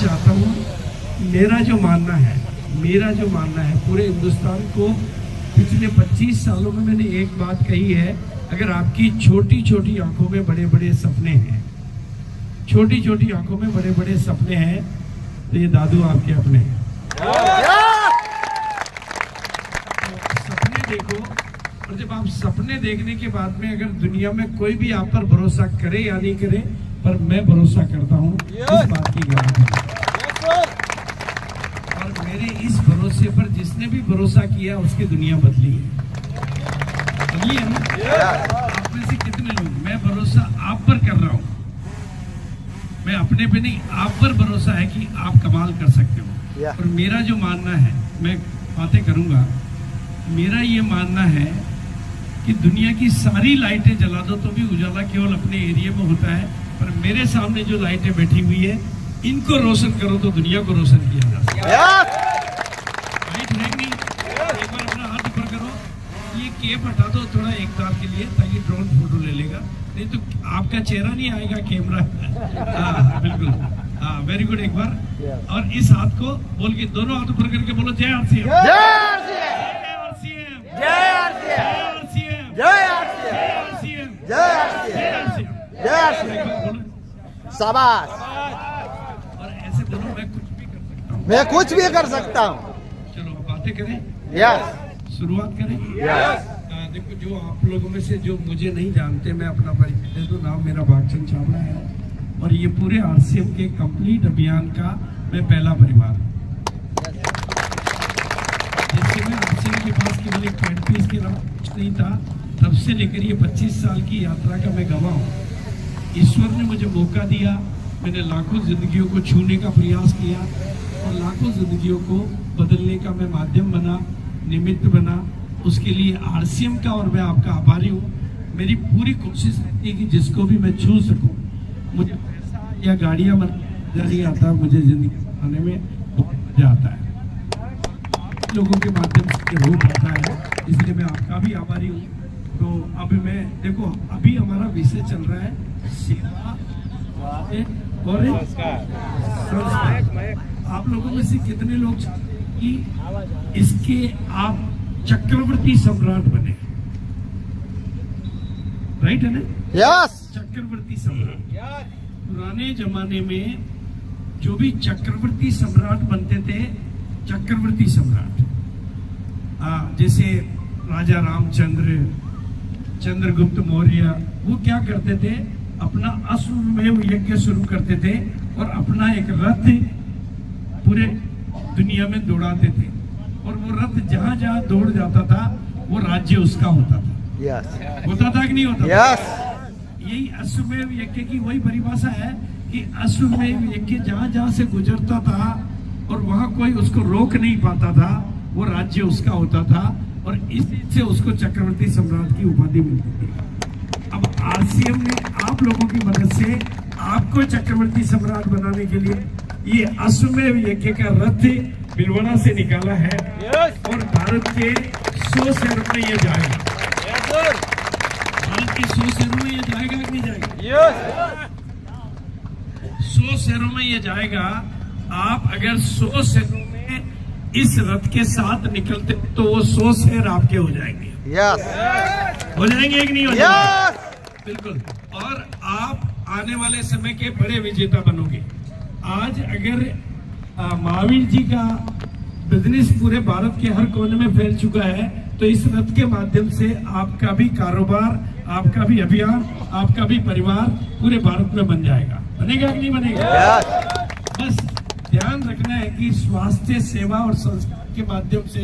चाहता हूँ, मेरा जो मानना है पूरे हिंदुस्तान को पिछले 25 सालों में मैंने एक बात कही है, अगर आपकी छोटी छोटी आंखों में बड़े बड़े सपने हैं, छोटी छोटी आंखों में बड़े बड़े सपने हैं, तो ये दादू आपके अपने हैं। सपने देखो, और जब आप सपने देखने के बाद में अगर दुनिया में कोई भी आप पर भरोसा करे या नहीं करे, पर मैं भरोसा करता हूँ इस बात की गारंटी। और मेरे इस भरोसे पर जिसने भी भरोसा किया उसकी दुनिया बदली है ना। आप में से कितने लोग, मैं भरोसा आप पर कर रहा हूँ, मैं अपने पे नहीं, आप पर भरोसा है कि आप कमाल कर सकते हो। और मेरा जो मानना है, मैं बातें करूंगा, मेरा ये मानना है कि दुनिया की सारी लाइटें जला दो तो भी उजाला केवल अपने एरिया में होता है, पर मेरे सामने जो लाइटें बैठी हुई है इनको रोशन करो तो दुनिया को रोशन किया जा सकता है। राइट है नहीं? एक बार अपना हाथ ऊपर करो, ये केप हटा दो थोड़ा एक बार के लिए, ताकि ड्रोन फोटो ले लेगा, नहीं तो आपका चेहरा नहीं आएगा, कैमरा। हाँ बिल्कुल, हाँ वेरी गुड। एक बार और इस हाथ को बोल के, दोनों हाथ ऊपर करके बोलो जय आरसीएम, जय आरसीएम, जय आरसीएम, जय आरसीएम, जय आरसीएम, जय आरसीएम। शाबाश। और ऐसे बोलो, मैं कुछ भी कर सकता हूँ, मैं कुछ भी कर सकता हूँ। चलो बातें करें, यस, शुरुआत करें। यस। देखो, जो आप लोगों में से जो मुझे नहीं जानते, मैं अपना परिचय दे दूं। नाम मेरा भागचंद छाबड़ा है और ये पूरे आरसीएम के कंप्लीट अभियान का मैं पहला परिवार। जैसे मैं आरसीएम के पास केवल एक पेंट पीस के अलावा कुछ नहीं था, तब से लेकर ये 25 साल की यात्रा का मैं गवाह हूँ। ईश्वर ने मुझे मौका दिया, मैंने लाखों जिंदगियों को छूने का प्रयास किया और लाखों जिंदगियों को बदलने का मैं माध्यम बना, निमित्त बना। उसके लिए आरसीएम का और मैं आपका आभारी हूँ। मेरी पूरी कोशिश रहती है कि जिसको भी मैं छू सकूं। मुझे पैसा या गाड़ियां मजा नहीं आता, मुझे जिंदगी बनाने में बहुत मजा आता है, लोगों के माध्यम से हो पाता है, इसलिए मैं आपका भी आभारी हूँ। तो अब मैं देखो, अभी हमारा विषय चल रहा है सेवा और आप लोगों में से कितने लोग कि इसके आप चक्रवर्ती सम्राट बने? राइट है ना? यस। चक्रवर्ती सम्राट। पुराने जमाने में जो भी चक्रवर्ती सम्राट बनते थे, चक्रवर्ती सम्राट, जैसे राजा रामचंद्र, चंद्रगुप्त मौर्य, वो क्या करते थे, अपना अश्वमेध यज्ञ शुरू करते थे और अपना एक रथ पूरे दुनिया में दौड़ाते थे, और वो रथ जहां जहां दौड़ जाता था वो राज्य उसका होता था। यस। होता था कि नहीं होता? यस। यही अश्वमेध यज्ञ की वही परिभाषा है कि अश्वमेध यज्ञ जहां जहां से गुजरता था और वहां कोई उसको रोक नहीं पाता था, वो राज्य उसका होता था, और इससे उसको चक्रवर्ती सम्राट की उपाधि मिलती थी। अब आरसीएम ने आप लोगों की मदद से आपको चक्रवर्ती सम्राट बनाने के लिए ये अश्वमेध यज्ञ का रथ भिलवाड़ा से निकाला है, और भारत के 100 शहरों में ये जाएगा। भारत के 100 शहरों में ये जाएगा कि नहीं जाएगा? 100 शहरों में ये जाएगा। आप अगर 100 शहरों में इस रथ के साथ निकलते तो वो 100 शहर आपके हो जाएंगे। यस। हो जाएंगे कि नहीं हो जाएंगे? बिल्कुल। और आप आने वाले समय के बड़े विजेता बनोगे। आज अगर महावीर जी का बिजनेस पूरे भारत के हर कोने में फैल चुका है, तो इस रथ के माध्यम से आपका भी कारोबार, आपका भी अभियान, आपका भी परिवार पूरे भारत में बन जाएगा। बनेगा कि नहीं बनेगा? बस ध्यान रखना है कि स्वास्थ्य सेवा और संस्कार के माध्यम से